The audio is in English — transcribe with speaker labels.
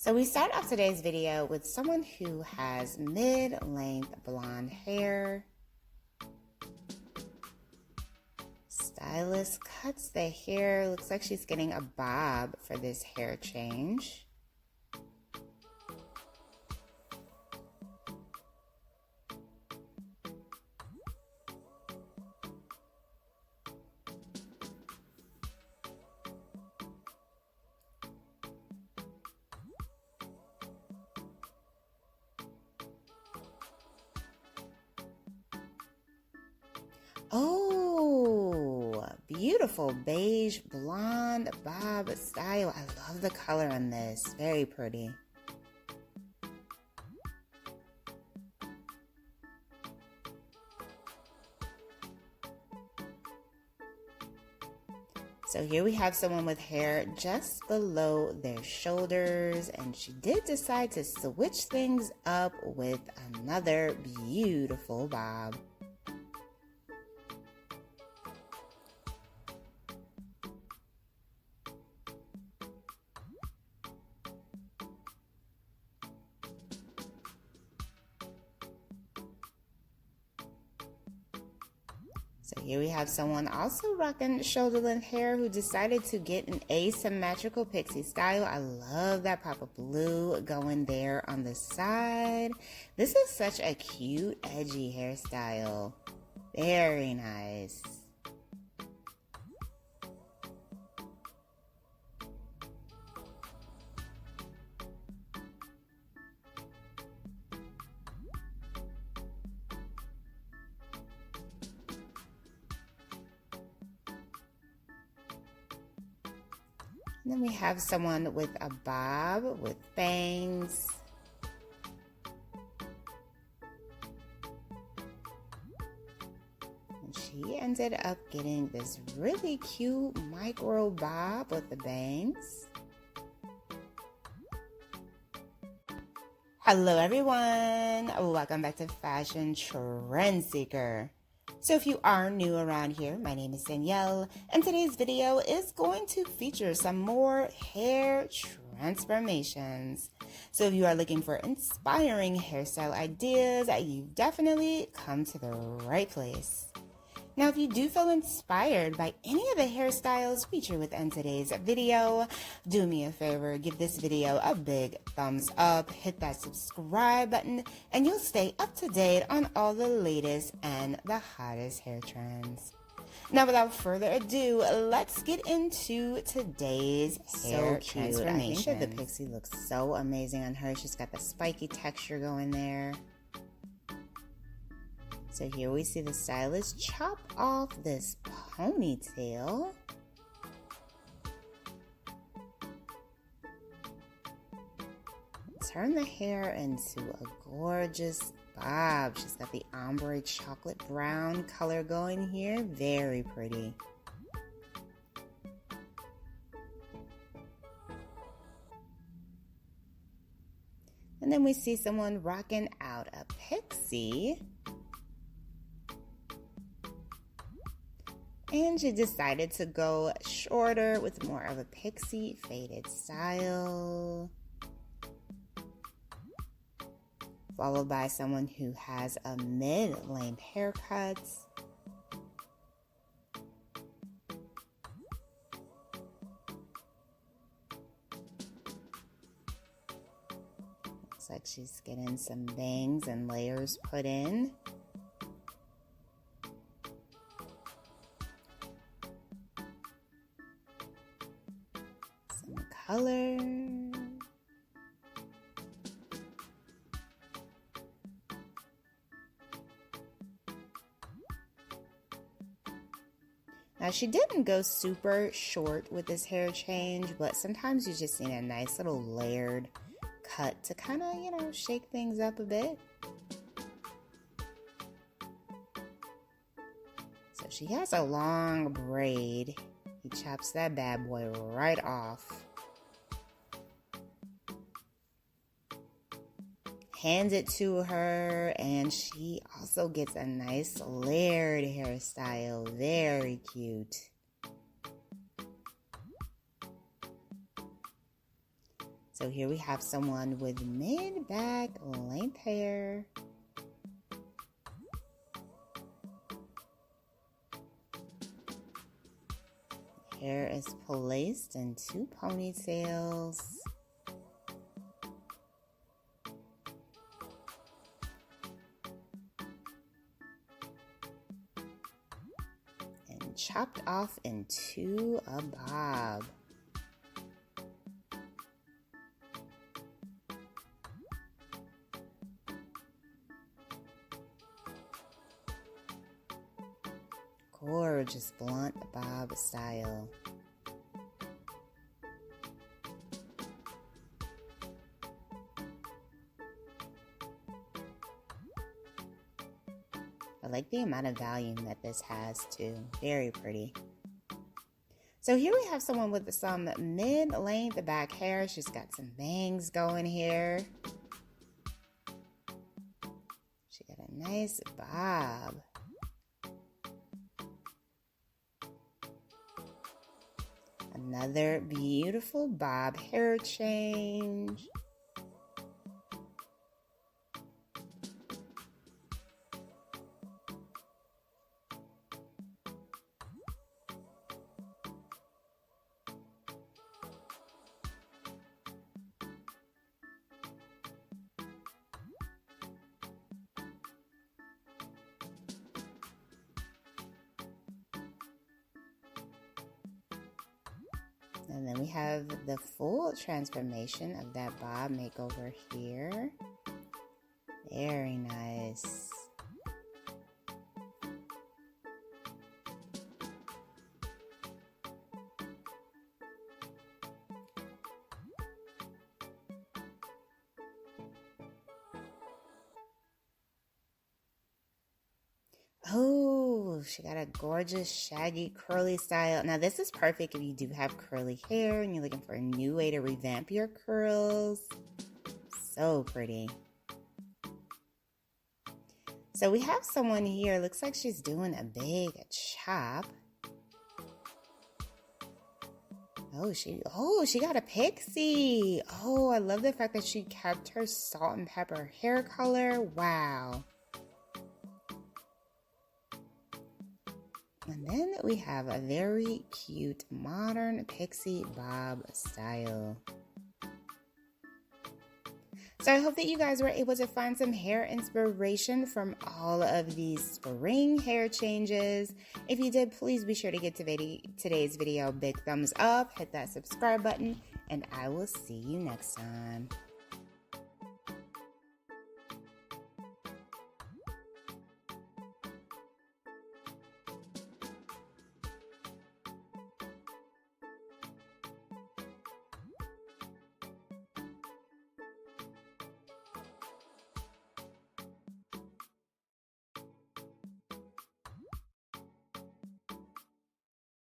Speaker 1: So we start off today's video with someone who has mid-length blonde hair. Stylist cuts the hair. Looks like she's getting a bob for this hair change. Oh, beautiful beige blonde bob style. I love the color on this. Very pretty. So here we have someone with hair just below their shoulders, and she did decide to switch things up with another beautiful bob. So here we have someone also rocking shoulder length hair who decided to get an asymmetrical pixie style. I love that pop of blue going there on the side. This is such a cute, edgy hairstyle. Very nice. And then we have someone with a bob with bangs. And she ended up getting this really cute micro bob with the bangs. Hello everyone, welcome back to Fashion Trend Seeker. So if you are new around here, my name is Danielle, and today's video is going to feature some more hair transformations. So if you are looking for inspiring hairstyle ideas, you've definitely come to the right place. Now, if you do feel inspired by any of the hairstyles featured within today's video, do me a favor, give this video a big thumbs up, hit that subscribe button, and you'll stay up to date on all the latest and the hottest hair trends. Now, without further ado, let's get into today's hair transformation. I think that the pixie looks so amazing on her. She's got the spiky texture going there. So here we see the stylist chop off this ponytail. Turn the hair into a gorgeous bob. She's got the ombre chocolate brown color going here. Very pretty. And then we see someone rocking out a pixie. And she decided to go shorter with more of a pixie faded style. Followed by someone who has a mid-length haircut. Looks like she's getting some bangs and layers put in. Color. Now she didn't go super short with this hair change, but sometimes you just need a nice little layered cut to kind of, shake things up a bit. So she has a long braid. He chops that bad boy right off. Hands it to her, and she also gets a nice layered hairstyle. Very cute. So here we have someone with mid-back length hair. Hair is placed in 2 ponytails. And chopped off into a bob. Gorgeous blunt bob style. I like the amount of volume that this has too. Very pretty. So here we have someone with some mid-length back hair. She's got some bangs going here. She got a nice bob. Another beautiful bob hair change. And then we have the full transformation of that bob makeover here. Very nice. Oh, she got a gorgeous shaggy curly style. Now this is perfect if you do have curly hair and you're looking for a new way to revamp your curls. So pretty. So we have someone here, looks like she's doing a big chop. Oh, she got a pixie. Oh, I love the fact that she kept her salt and pepper hair color. Wow. And then we have a very cute modern pixie bob style. So I hope that you guys were able to find some hair inspiration from all of these spring hair changes. If you did, please be sure to give today's video a big thumbs up, hit that subscribe button, and I will see you next time.